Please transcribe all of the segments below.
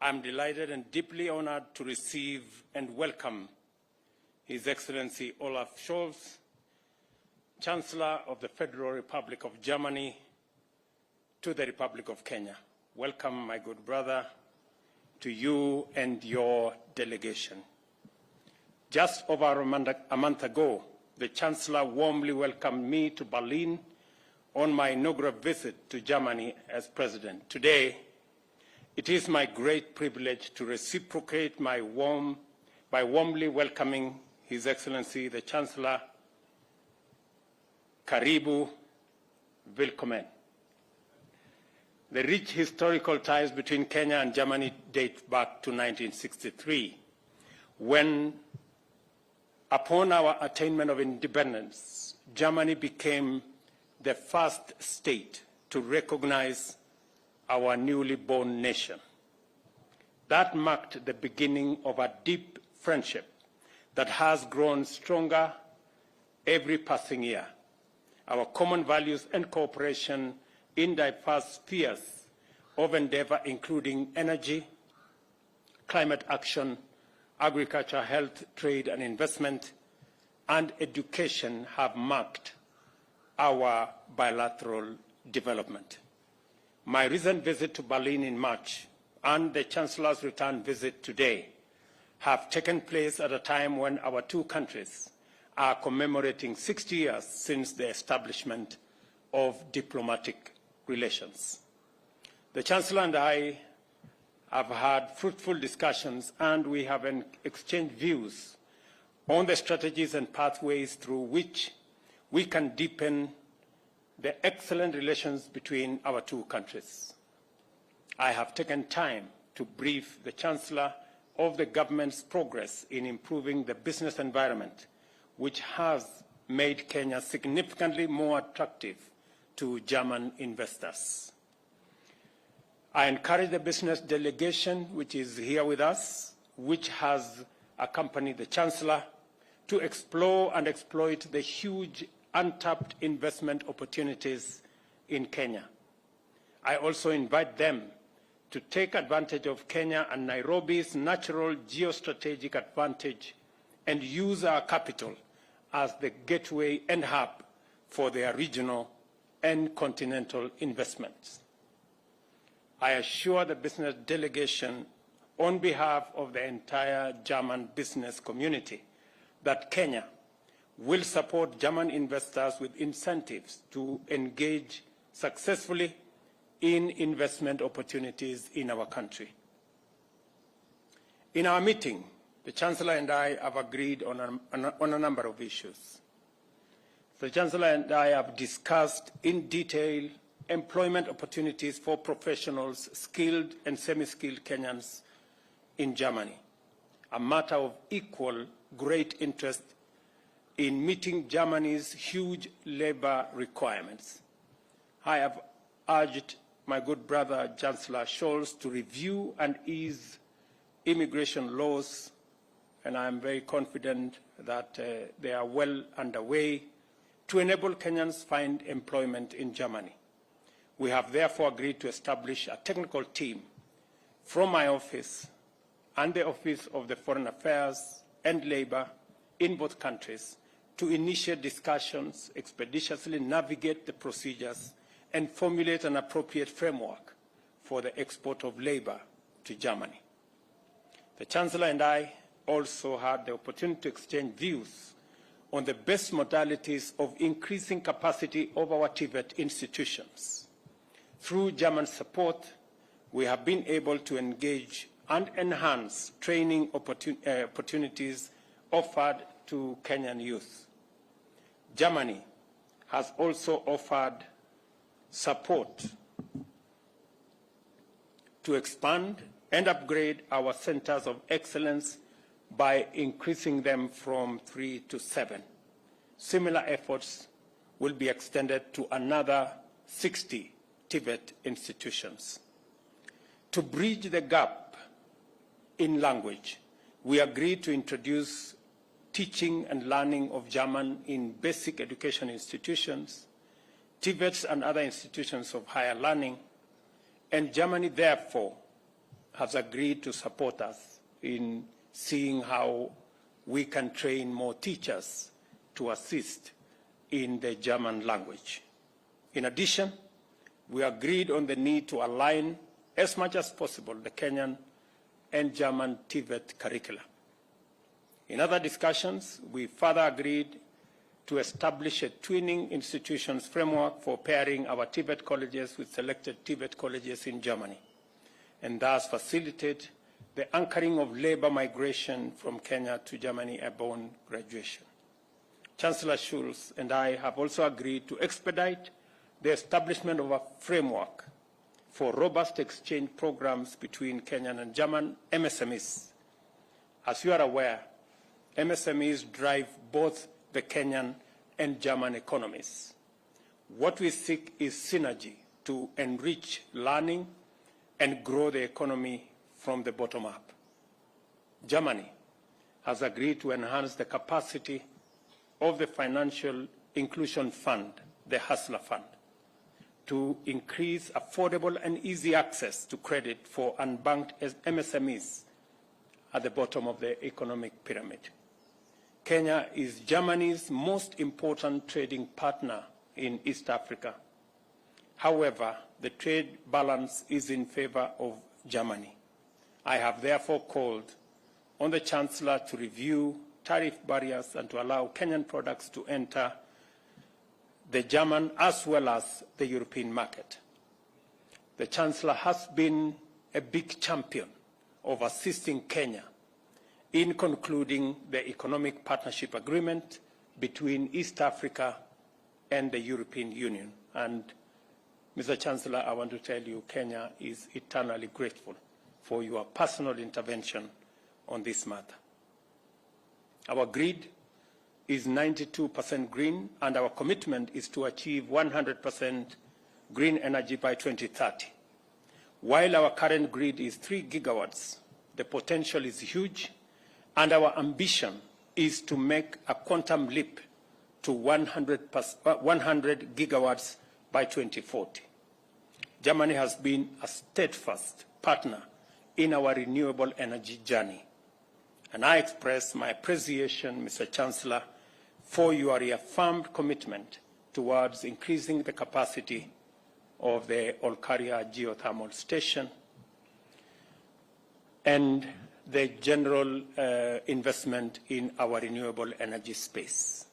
I'm delighted and deeply honored to receive and welcome His Excellency Olaf Scholz, Chancellor of the Federal Republic of Germany, to the Republic of Kenya. Welcome, my good brother, to you and your delegation. Just over a month ago, the Chancellor warmly welcomed me to Berlin on my inaugural visit to Germany as President. Today, it is my great privilege to reciprocate by warmly welcoming His Excellency the Chancellor. Karibu, willkommen. The rich historical ties between Kenya and Germany date back to 1963, when, upon our attainment of independence, Germany became the first state to recognize our newly born nation. That marked the beginning of a deep friendship that has grown stronger every passing year. Our common values and cooperation in diverse spheres of endeavor, including energy, climate action, agriculture, health, trade and investment, and education, have marked our bilateral development. My recent visit to Berlin in March and the Chancellor's return visit today have taken place at a time when our two countries are commemorating 60 years since the establishment of diplomatic relations. The Chancellor and I have had fruitful discussions, and we have exchanged views on the strategies and pathways through which we can deepen the excellent relations between our two countries. I have taken time to brief the Chancellor of the government's progress in improving the business environment, which has made Kenya significantly more attractive to German investors. I encourage the business delegation, which is here with us, which has accompanied the Chancellor, to explore and exploit the huge untapped investment opportunities in Kenya. I also invite them to take advantage of Kenya and Nairobi's natural geostrategic advantage and use our capital as the gateway and hub for their regional and continental investments. I assure the business delegation, on behalf of the entire German business community, that Kenya will support German investors with incentives to engage successfully in investment opportunities in our country. In our meeting, the Chancellor and I have agreed on a number of issues. The Chancellor and I have discussed in detail employment opportunities for professionals, skilled and semi-skilled Kenyans in Germany, a matter of equal great interest in meeting Germany's huge labor requirements. I have urged my good brother Chancellor Scholz to review and ease immigration laws, and I am very confident that they are well underway to enable Kenyans find employment in Germany. We have therefore agreed to establish a technical team from my office and the Office of the Foreign Affairs and Labor in both countries to initiate discussions, expeditiously navigate the procedures, and formulate an appropriate framework for the export of labor to Germany. The Chancellor and I also had the opportunity to exchange views on the best modalities of increasing capacity of our TVET institutions. Through German support, we have been able to engage and enhance training opportunities offered to Kenyan youth. Germany has also offered support to expand and upgrade our centers of excellence by increasing them from 3 to 7. Similar efforts will be extended to another 60 TVET institutions. To bridge the gap in language, we agreed to introduce teaching and learning of German in basic education institutions, TVETs and other institutions of higher learning, and Germany therefore has agreed to support us in seeing how we can train more teachers to assist in the German language. In addition, we agreed on the need to align as much as possible the Kenyan and German TVET curricula. In other discussions, we further agreed to establish a twinning institutions framework for pairing our TVET colleges with selected TVET colleges in Germany, and thus facilitate the anchoring of labor migration from Kenya to Germany upon graduation. Chancellor Schulz and I have also agreed to expedite the establishment of a framework for robust exchange programs between Kenyan and German MSMEs. As you are aware, MSMEs drive both the Kenyan and German economies. What we seek is synergy to enrich learning and grow the economy from the bottom up. Germany has agreed to enhance the capacity of the Financial Inclusion Fund, the Hustler Fund, to increase affordable and easy access to credit for unbanked MSMEs at the bottom of the economic pyramid. Kenya is Germany's most important trading partner in East Africa. However, the trade balance is in favor of Germany. I have therefore called on the Chancellor to review tariff barriers and to allow Kenyan products to enter the German as well as the European market. The Chancellor has been a big champion of assisting Kenya in concluding the Economic Partnership Agreement between East Africa and the European Union. And, Mr. Chancellor, I want to tell you, Kenya is eternally grateful for your personal intervention on this matter. Our grid is 92% green, and our commitment is to achieve 100% green energy by 2030. While our current grid is 3 gigawatts, the potential is huge, and our ambition is to make a quantum leap to 100 gigawatts by 2040. Germany has been a steadfast partner in our renewable energy journey, and I express my appreciation, Mr. Chancellor, for your reaffirmed commitment towards increasing the capacity of the Olkaria geothermal station and the general investment in our renewable energy space.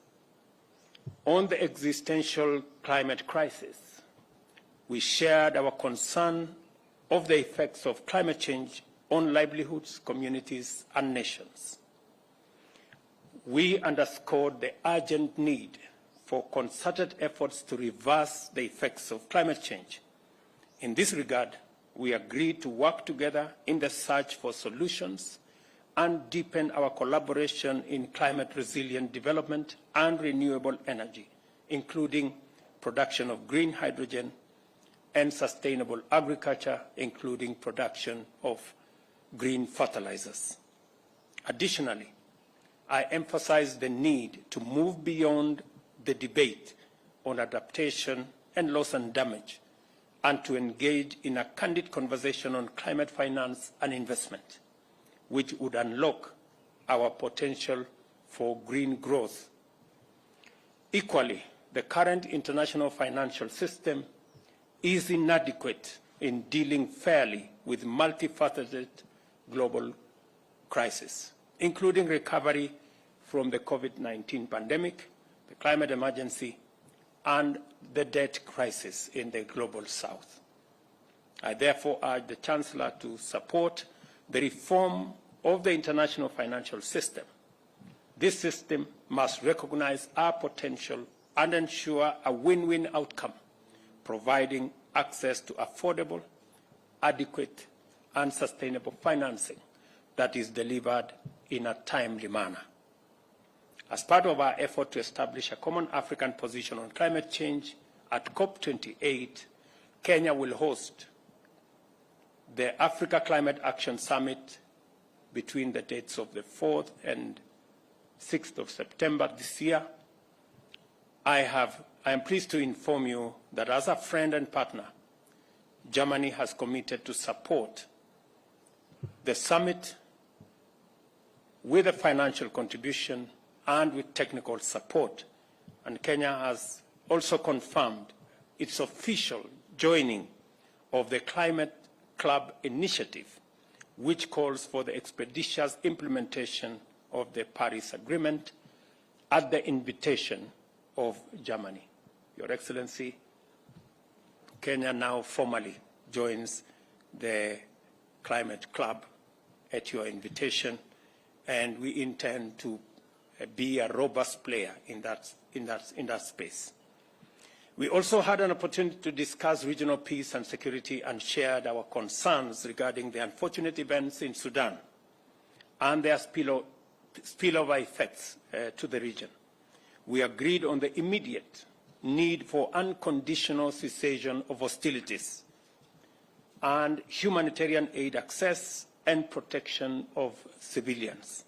On the existential climate crisis, we shared our concern of the effects of climate change on livelihoods, communities, and nations. We underscored the urgent need for concerted efforts to reverse the effects of climate change. In this regard, we agreed to work together in the search for solutions and deepen our collaboration in climate-resilient development and renewable energy, including production of green hydrogen and sustainable agriculture, including production of green fertilizers. Additionally, I emphasize the need to move beyond the debate on adaptation and loss and damage, and to engage in a candid conversation on climate finance and investment, which would unlock our potential for green growth. Equally, the current international financial system is inadequate in dealing fairly with multifaceted global crises, including recovery from the COVID-19 pandemic, the climate emergency, and the debt crisis in the global south. I therefore urge the Chancellor to support the reform of the international financial system. This system must recognize our potential and ensure a win-win outcome, providing access to affordable, adequate, and sustainable financing that is delivered in a timely manner. As part of our effort to establish a common African position on climate change, at COP28, Kenya will host the Africa Climate Action Summit between the dates of the 4th and 6th of September this year. I am pleased to inform you that as a friend and partner, Germany has committed to support The summit, with a financial contribution and with technical support, and Kenya has also confirmed its official joining of the Climate Club initiative, which calls for the expeditious implementation of the Paris Agreement at the invitation of Germany. Your Excellency, Kenya now formally joins the Climate Club at your invitation, and we intend to be a robust player in that space. We also had an opportunity to discuss regional peace and security and shared our concerns regarding the unfortunate events in Sudan and their spillover effects to the region. We agreed on the immediate need for unconditional cessation of hostilities and humanitarian aid access and protection of civilians.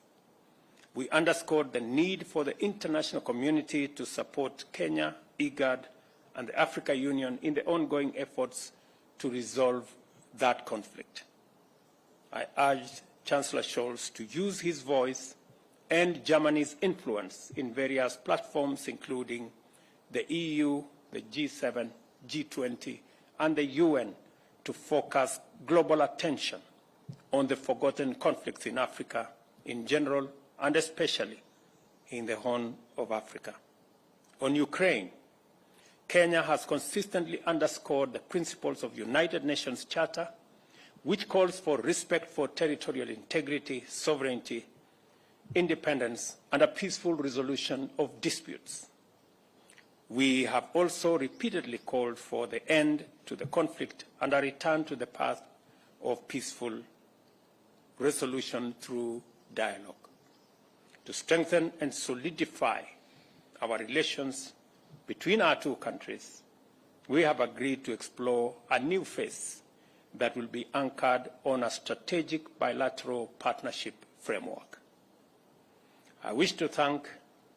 We underscored the need for the international community to support Kenya, IGAD, and the African Union in the ongoing efforts to resolve that conflict. I urged Chancellor Scholz to use his voice and Germany's influence in various platforms, including the EU, the G7, G20, and the UN, to focus global attention on the forgotten conflicts in Africa in general, and especially in the Horn of Africa. On Ukraine, Kenya has consistently underscored the principles of United Nations Charter, which calls for respect for territorial integrity, sovereignty, independence, and a peaceful resolution of disputes. We have also repeatedly called for the end to the conflict and a return to the path of peaceful resolution through dialogue. To strengthen and solidify our relations between our two countries, we have agreed to explore a new phase that will be anchored on a strategic bilateral partnership framework. I wish to thank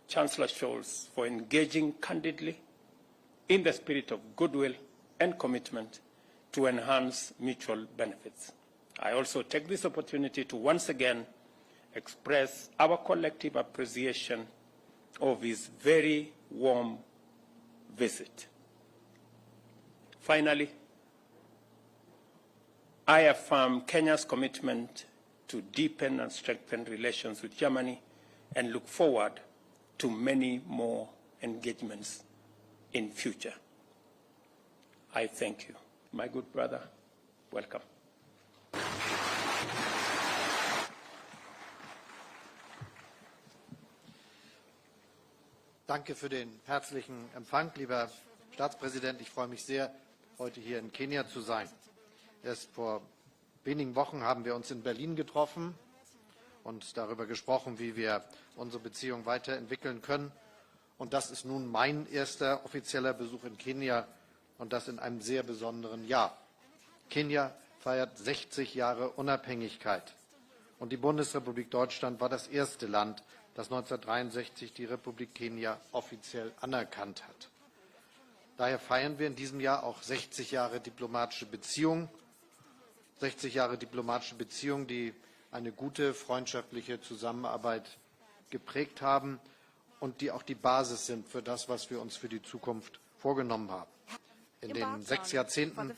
Chancellor Scholz for engaging candidly in the spirit of goodwill and commitment to enhance mutual benefits. I also take this opportunity to once again express our collective appreciation of his very warm visit. Finally, I affirm Kenya's commitment to deepen and strengthen relations with Germany and look forward to many more engagements in future. I thank you. My good brother, welcome. Danke für den herzlichen Empfang, lieber Staatspräsident. Ich freue mich sehr, heute hier in Kenia zu sein. Erst vor wenigen Wochen haben wir uns in Berlin getroffen und darüber gesprochen, wie wir unsere Beziehung weiterentwickeln können. Und das ist nun mein erster offizieller Besuch in Kenia, und das in einem sehr besonderen Jahr. Kenia feiert 60 Jahre Unabhängigkeit. Und die Bundesrepublik Deutschland war das erste Land, das 1963 die Republik Kenia offiziell anerkannt hat. Daher feiern wir in diesem Jahr auch 60 Jahre diplomatische Beziehungen. 60 Jahre diplomatische Beziehungen, die eine gute freundschaftliche Zusammenarbeit geprägt haben und die auch die Basis sind für das, was wir uns für die Zukunft vorgenommen haben. In den 6 Jahrzehnten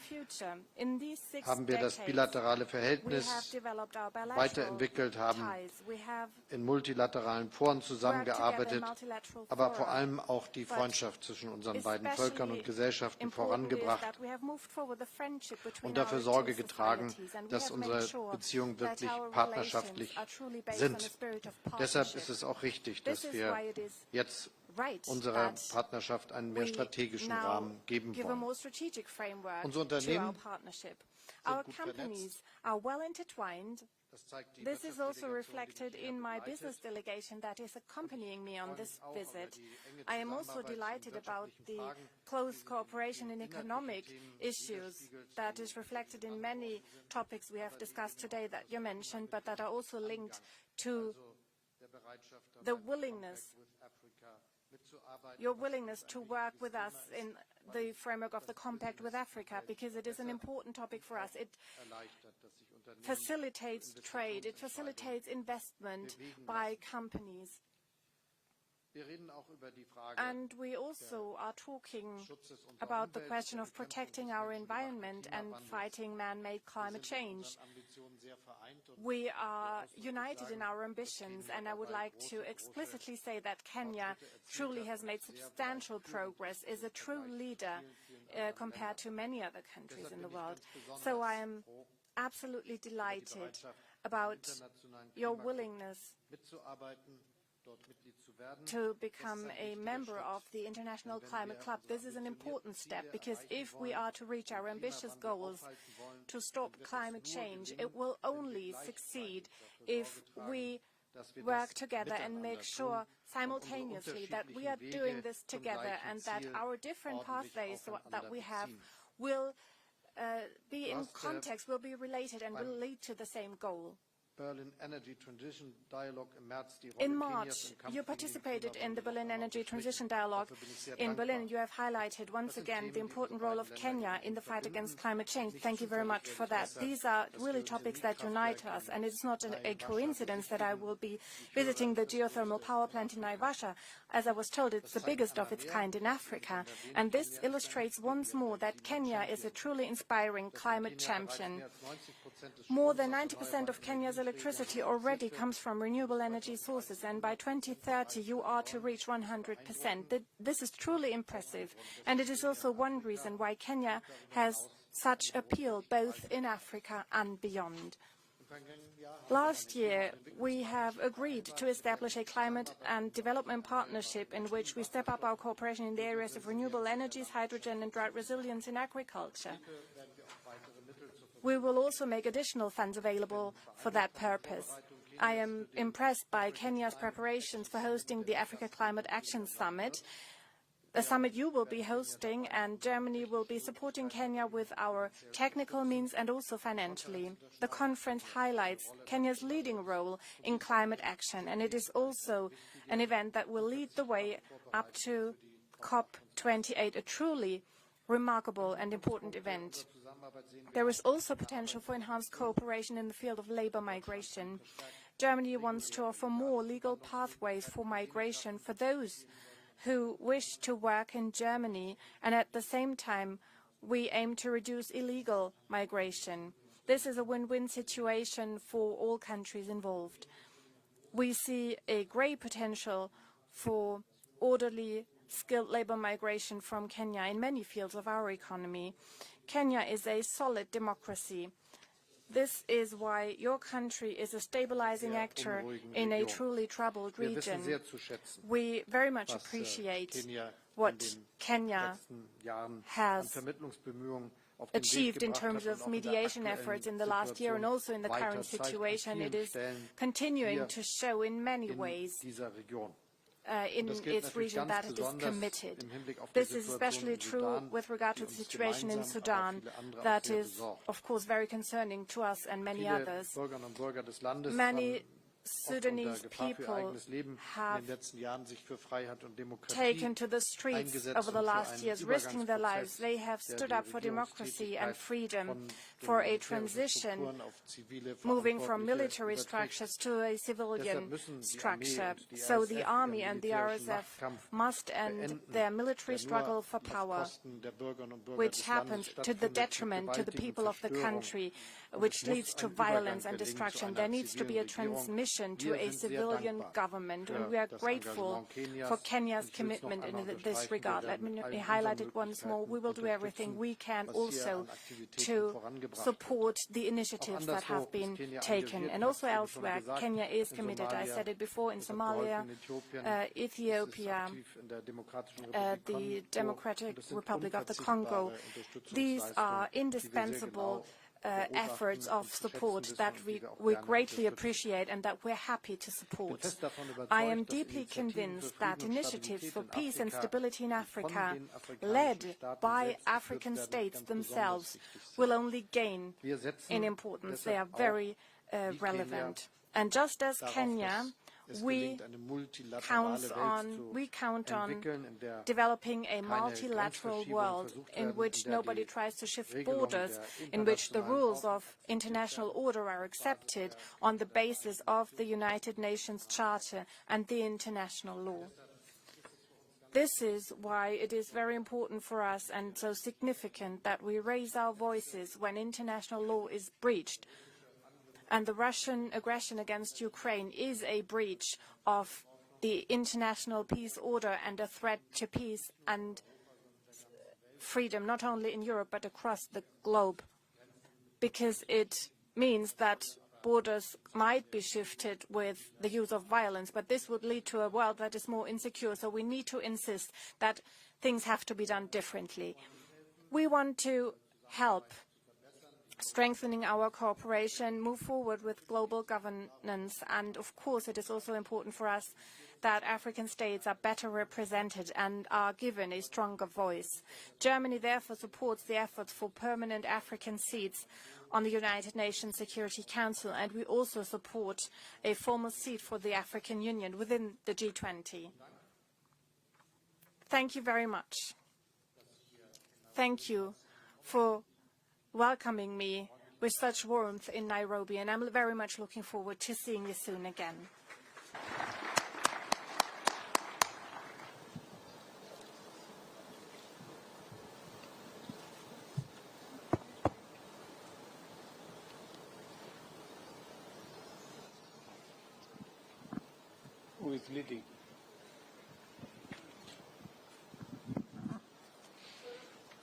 haben wir das bilaterale Verhältnis weiterentwickelt, haben in multilateralen Foren zusammengearbeitet, aber vor allem auch die Freundschaft zwischen unseren beiden Völkern und Gesellschaften vorangebracht und dafür Sorge getragen, dass unsere Beziehungen wirklich partnerschaftlich sind. Deshalb ist es auch richtig, dass wir jetzt unserer Partnerschaft einen mehr strategischen Rahmen geben wollen. Unsere Unternehmen sind gut vernetzt. This is also reflected in my business delegation that is accompanying me on this visit. I am also delighted about the close cooperation in economic issues that is reflected in many topics we have discussed today that you mentioned, but that are also linked to the willingness, your willingness to work with us in the framework of the Compact with Africa, because it is an important topic for us. It facilitates trade, it facilitates investment by companies. And we also are talking about the question of protecting our environment and fighting man-made climate change. We are united in our ambitions, and I would like to explicitly say that Kenya truly has made substantial progress, is a true leader compared to many other countries in the world. So I am absolutely delighted about your willingness to become a member of the International Climate Club. This is an important step, because if we are to reach our ambitious goals to stop climate change, it will only succeed if we work together and make sure simultaneously that we are doing this together, and that our different pathways that we have will be in context, will be related, and will lead to the same goal. In March, you participated in the Berlin Energy Transition Dialogue in Berlin. You have highlighted once again the important role of Kenya in the fight against climate change. Thank you very much for that. These are really topics that unite us, and it's not a coincidence that I will be visiting the geothermal power plant in Naivasha. As I was told, it's the biggest of its kind in Africa, and this illustrates once more that Kenya is a truly inspiring climate champion. More than 90% of Kenya's electricity already comes from renewable energy sources, and by 2030 you are to reach 100%. This is truly impressive, and it is also one reason why Kenya has such appeal both in Africa and beyond. Last year, we have agreed to establish a climate and development partnership in which we step up our cooperation in the areas of renewable energies, hydrogen and drought resilience in agriculture. We will also make additional funds available for that purpose. I am impressed by Kenya's preparations for hosting the Africa Climate Action Summit, a summit you will be hosting, and Germany will be supporting Kenya with our technical means and also financially. The conference highlights Kenya's leading role in climate action, and it is also an event that will lead the way up to COP28, a truly remarkable and important event. There is also potential for enhanced cooperation in the field of labor migration. Germany wants to offer more legal pathways for migration for those who wish to work in Germany, and at the same time we aim to reduce illegal migration. This is a win-win situation for all countries involved. We see a great potential for orderly, skilled labor migration from Kenya in many fields of our economy. Kenya is a solid democracy. This is why your country is a stabilizing actor in a truly troubled region. We very much appreciate what Kenya has achieved in terms of mediation efforts in the last year, and also in the current situation. It is continuing to show in many ways in its region that it is committed. This is especially true with regard to the situation in Sudan, that is, of course, very concerning to us and many others. Many Sudanese people have taken to the streets over the last years, risking their lives. They have stood up for democracy and freedom, for a transition, moving from military structures to a civilian structure. So the army and the RSF must end their military struggle for power, which happens to the detriment to the people of the country, which leads to violence and destruction. There needs to be a transmission to a civilian government, and we are grateful for Kenya's commitment in this regard. Let me highlight it once more. We will do everything we can also to support the initiatives that have been taken. And also elsewhere, Kenya is committed. I said it before, in Somalia, Ethiopia, the Democratic Republic of the Congo. These are indispensable efforts of support that we greatly appreciate and that we're happy to support. I am deeply convinced that initiatives for peace and stability in Africa, led by African states themselves, will only gain in importance. They are very relevant. And just as Kenya, es we gelingt, eine multilaterale Welt count zu on entwickeln, in der developing a keine multilateral Grenzverschiebungen world versucht in werden, which in der nobody die tries to shift Regelungen borders, der in which the internationalen rules Ordnung of international order are accepted on the basis of the United Nations Charter and the international law. This is why it is very important for us and so significant that we raise our voices when international law is breached. And the Russian aggression against Ukraine is a breach of the international peace order and a threat to peace and freedom, not only in Europe but across the globe, because it means that borders might be shifted with the use of violence, but this would lead to a world that is more insecure, so we need to insist that things have to be done differently. We want to help strengthening our cooperation, move forward with global governance, and of course it is also important for us that African states are better represented and are given a stronger voice. Germany therefore supports the efforts for permanent African seats on the United Nations Security Council, and we also support a formal seat for the African Union within the G20. Thank you very much. Thank you for welcoming me with such warmth in Nairobi, and I'm very much looking forward to seeing you soon again. Who is leading?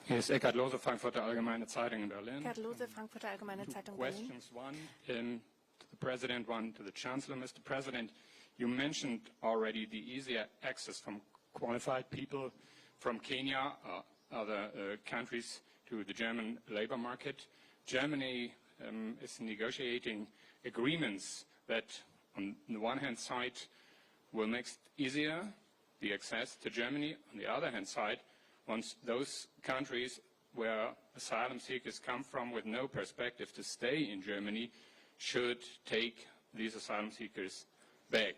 Hier ist Eckhard Lose, Frankfurter Allgemeine Zeitung in Berlin. Eckhard Lose, Frankfurter Allgemeine Zeitung, Berlin. Questions, one to the President, one to the Chancellor. Mr. President, you mentioned already the easier access from qualified people from Kenya or other countries to the German labor market. Germany is negotiating agreements that, on the one hand side, will make it easier, the access to Germany. On the other hand side, once those countries where asylum seekers come from with no perspective to stay in Germany should take these asylum seekers back.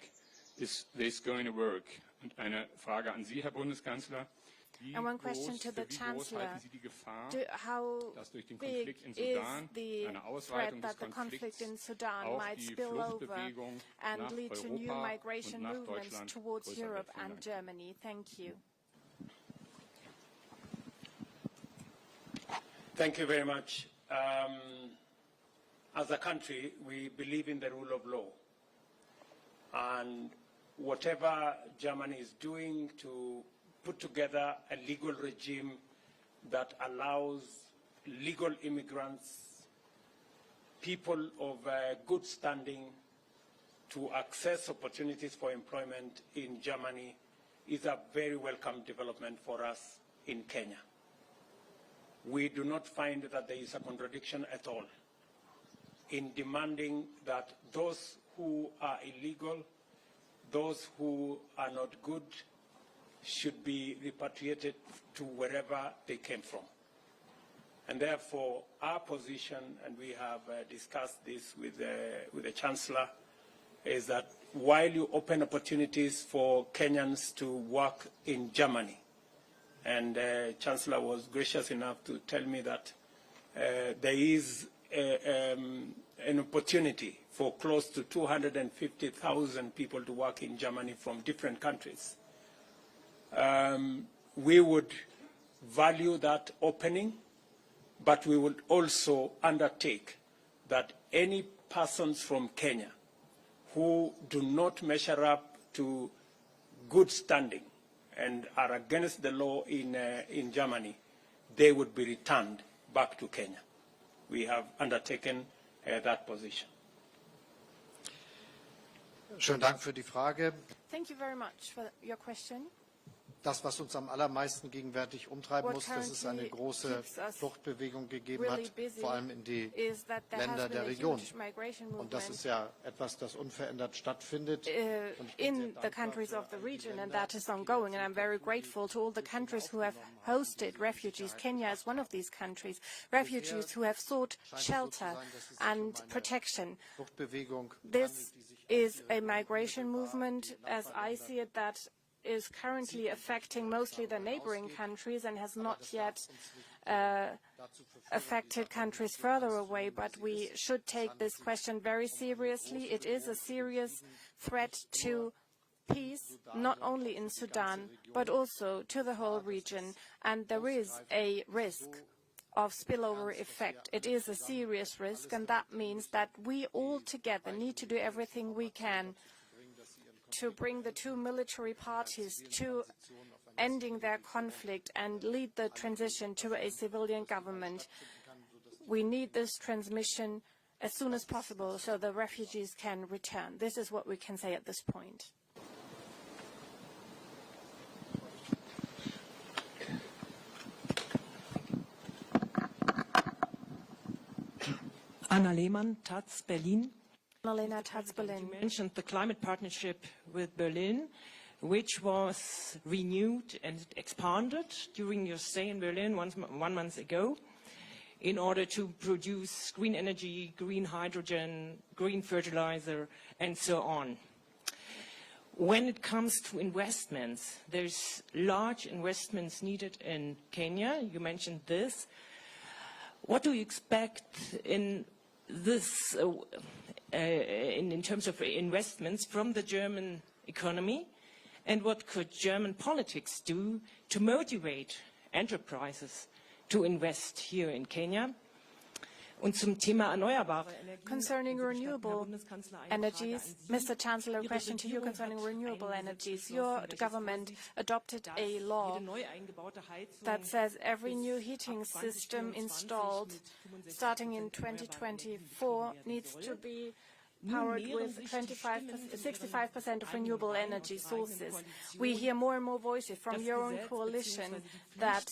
Is this going to work? Und eine Frage an Sie, Herr Bundeskanzler. And one question to the Chancellor. How big is the threat that the conflict in Sudan might spill over and lead to new migration movements towards Europe and Germany? Thank you. Thank you very much. As a country, we believe in the rule of law. And whatever Germany is doing to put together a legal regime that allows legal immigrants, people of good standing, to access opportunities for employment in Germany is a very welcome development for us in Kenya. We do not find that there is a contradiction at all in demanding that those who are illegal, those who are not good, should be repatriated to wherever they came from. And therefore, our position, and we have discussed this with the Chancellor, is that while you open opportunities for Kenyans to work in Germany, and Chancellor was gracious enough to tell me that there is an opportunity for close to 250,000 people to work in Germany from different countries. We would value that opening, but we would also undertake that any persons from Kenya who do not measure up to good standing and are against the law in Germany, they would be returned back to Kenya. We have undertaken that position. Schönen Dank für die Frage. Thank you very much for your question. das, was uns am allermeisten gegenwärtig umtreiben muss, dass es eine große Fluchtbewegung gegeben hat, vor allem in die Länder der Region. Und das ist ja etwas, das unverändert stattfindet. In the countries of the region, and that is ongoing. And I'm very grateful to all the countries who have hosted refugees. Kenya is one of these countries. Refugees who have sought shelter and protection. This is a migration movement, as I see it, that is currently affecting mostly the neighboring countries and has not yet affected countries further away, but we should take this question very seriously. It is a serious threat to peace, not only in Sudan, but also to the whole region, and there is a risk of spillover effect. It is a serious risk, and that means that we all together need to do everything we can to bring the two military parties to ending their conflict and lead the transition to a civilian government. We need this transmission as soon as possible so the refugees can return. This is what we can say at this point. Anna Lehmann, Taz, Berlin. Annalena Taz, Berlin. You mentioned the climate partnership with Berlin, which was renewed and expanded during your stay in Berlin 1 month ago in order to produce green energy, green hydrogen, green fertilizer, and so on. When it comes to investments, there's large investments needed in Kenya. You mentioned this. What do you expect in this, in terms of investments from the German economy? And what could German politics do to motivate enterprises to invest here in Kenya? Und zum Thema erneuerbare Energien. Concerning renewable energies, Mr. Chancellor, a question to you concerning renewable energies. Your government adopted a law that says every new heating system installed starting in 2024 needs to be powered with 65% of renewable energy sources. We hear more and more voices from your own coalition that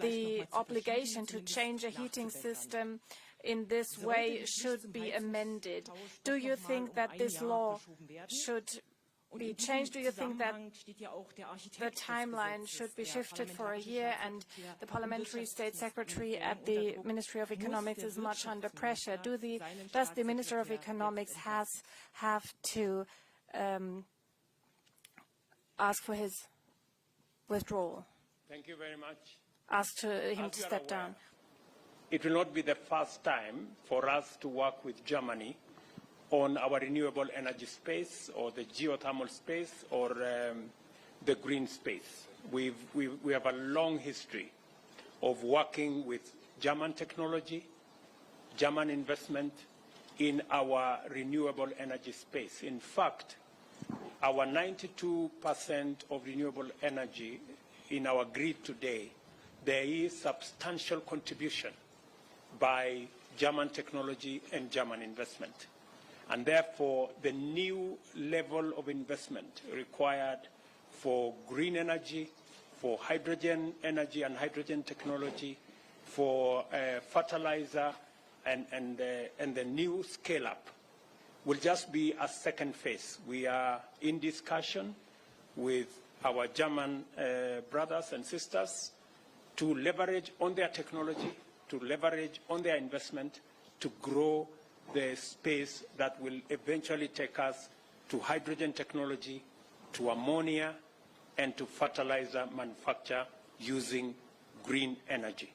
the obligation to change a heating system in this way should be amended. Do you think that this law should be changed? Do you think that the timeline should be shifted for a year? And the Parliamentary State Secretary at the Ministry of Economics is much under pressure. Does the Minister of Economics have to ask for his withdrawal? Thank you very much. Ask him to step down. It will not be the first time for us to work with Germany on our renewable energy space or the geothermal space or the green space. We have a long history of working with German technology, German investment in our renewable energy space. In fact, our 92% of renewable energy in our grid today, there is substantial contribution by German technology and German investment. And therefore, the new level of investment required for green energy, for hydrogen energy and hydrogen technology, for fertilizer and the new scale-up will just be a second phase. We are in discussion with our German brothers and sisters to leverage on their technology, to leverage on their investment, to grow the space that will eventually take us to hydrogen technology, to ammonia, and to fertilizer manufacture using green energy.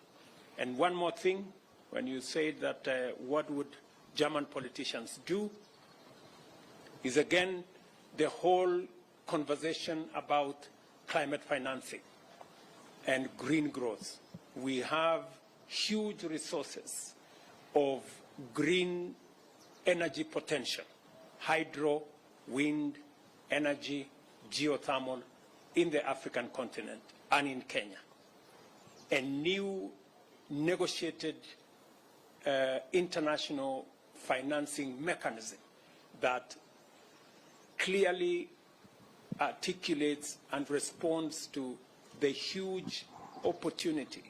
And one more thing, when you say that what would German politicians do, is again the whole conversation about climate financing and green growth. We have huge resources of green energy potential, hydro, wind, energy, geothermal in the African continent and in Kenya. A new negotiated international financing mechanism that clearly articulates and responds to the huge opportunity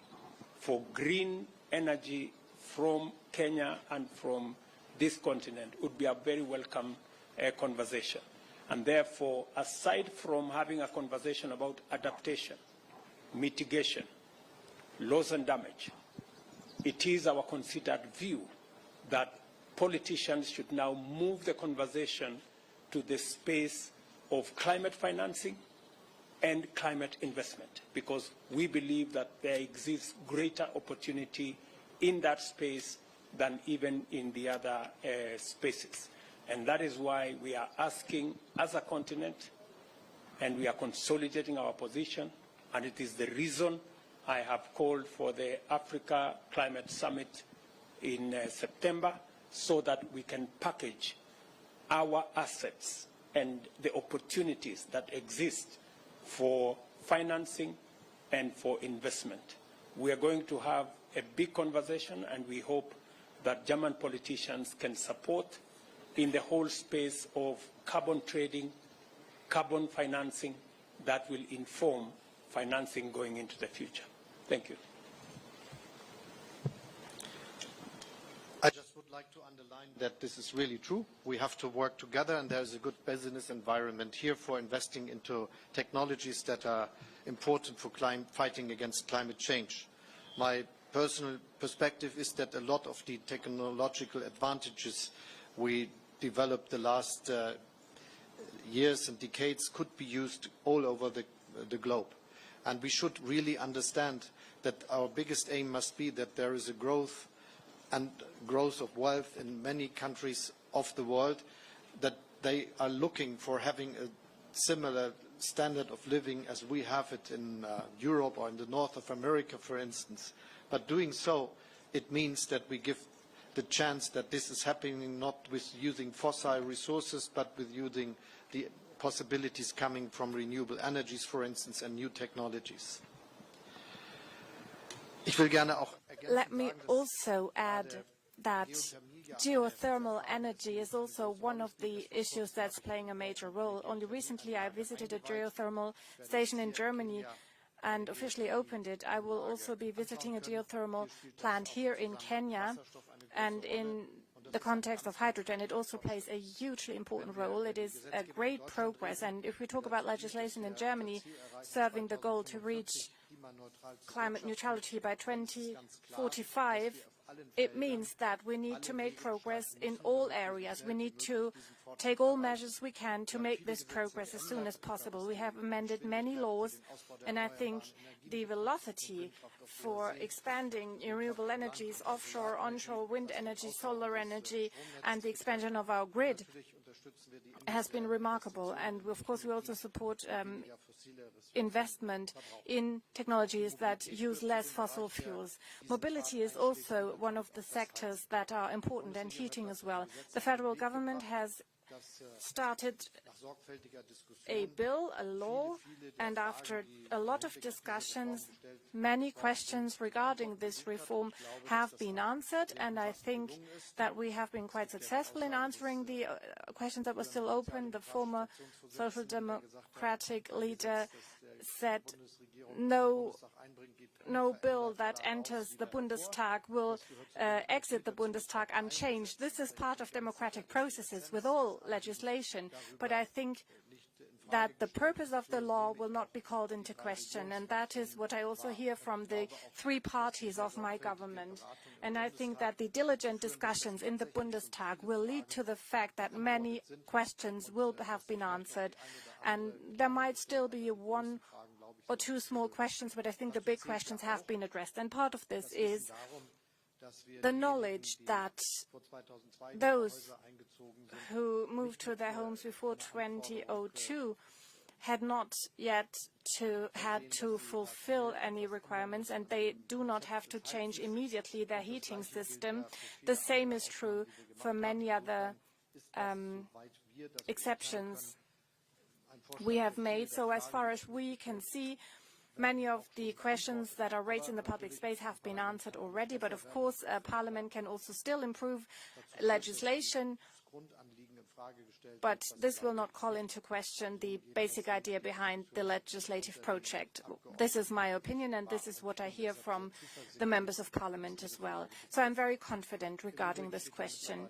for green energy from Kenya and from this continent would be a very welcome conversation. And therefore, aside from having a conversation about adaptation, mitigation, loss and damage, it is our considered view that politicians should now move the conversation to the space of climate financing and climate investment, because we believe that there exists greater opportunity in that space than even in the other spaces. And that is why we are asking as a continent, and we are consolidating our position, and it is the reason I have called for the Africa Climate Summit in September, so that we can package our assets and the opportunities that exist for financing and for investment. We are going to have a big conversation, and we hope that German politicians can support in the whole space of carbon trading, carbon financing, that will inform financing going into the future. Thank you. I just would like to underline that this is really true. We have to work together, and there is a good business environment here for investing into technologies that are important for fighting against climate change. My personal perspective is that a lot of the technological advantages we developed the last years and decades could be used all over the globe. And we should really understand that our biggest aim must be that there is a growth of wealth in many countries of the world, that they are looking for having a similar standard of living as we have it in Europe or in the north of America, for instance. But doing so, it means that we give the chance that this is happening not with using fossil resources, but with using the possibilities coming from renewable energies, for instance, and new technologies. Let me also add that geothermal energy is also one of the issues that's playing a major role. Only recently I visited a geothermal station in Germany and officially opened it. I will also be visiting a geothermal plant here in Kenya, and in the context of hydrogen, it also plays a hugely important role. It is a great progress, and if we talk about legislation in Germany serving the goal to reach climate neutrality by 2045, it means that we need to make progress in all areas. We need to take all measures we can to make this progress as soon as possible. We have amended many laws, and I think the velocity for expanding renewable energies, offshore, onshore, wind energy, solar energy, and the expansion of our grid has been remarkable. And of course we also support investment in technologies that use less fossil fuels. Mobility is also one of the sectors that are important, and heating as well. The federal government has started a bill, a law, and after a lot of discussions, many questions regarding this reform have been answered, and I think that we have been quite successful in answering the questions that were still open. The former Social Democratic leader said no bill that enters the Bundestag will exit the Bundestag unchanged. This is part of democratic processes with all legislation, but I think that the purpose of the law will not be called into question, and that is what I also hear from the three parties of my government. And I think that the diligent discussions in the Bundestag will lead to the fact that many questions will have been answered, and there might still be one or two small questions, but I think the big questions have been addressed. And part of this is the knowledge that those who moved to their homes before 2002 had not yet had to fulfill any requirements, and they do not have to change immediately their heating system. The same is true for many other exceptions we have made. So as far as we can see, many of the questions that are raised in the public space have been answered already, but of course Parliament can also still improve legislation but this will not call into question the basic idea behind the legislative project. This is my opinion, and this is what I hear from the members of parliament as well. So I'm very confident regarding this question.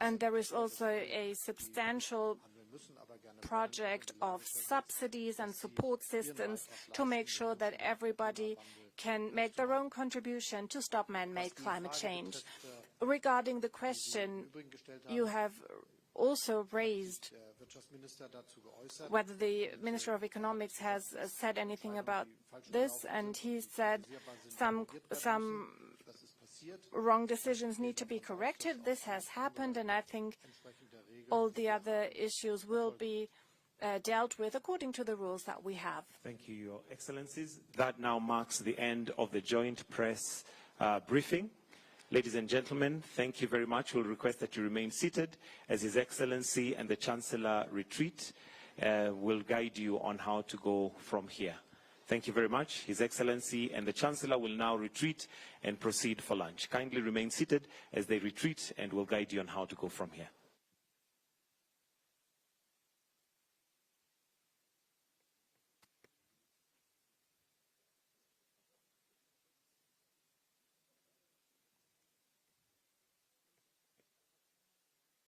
And there is also a substantial project of subsidies and support systems to make sure that everybody can make their own contribution to stop man-made climate change. Regarding the question you have also raised, whether the Minister of Economics has said anything about this, and he said some wrong decisions need to be corrected. This has happened, and I think all the other issues will be dealt with according to the rules that we have. Thank you, Your Excellencies. That now marks the end of the joint press briefing. Ladies and gentlemen, thank you very much. We'll request that you remain seated as His Excellency and the Chancellor retreat. Will guide you on how to go from here. Thank you very much. His Excellency and the Chancellor will now retreat and proceed for lunch. Kindly remain seated as they retreat, and will guide you on how to go from here.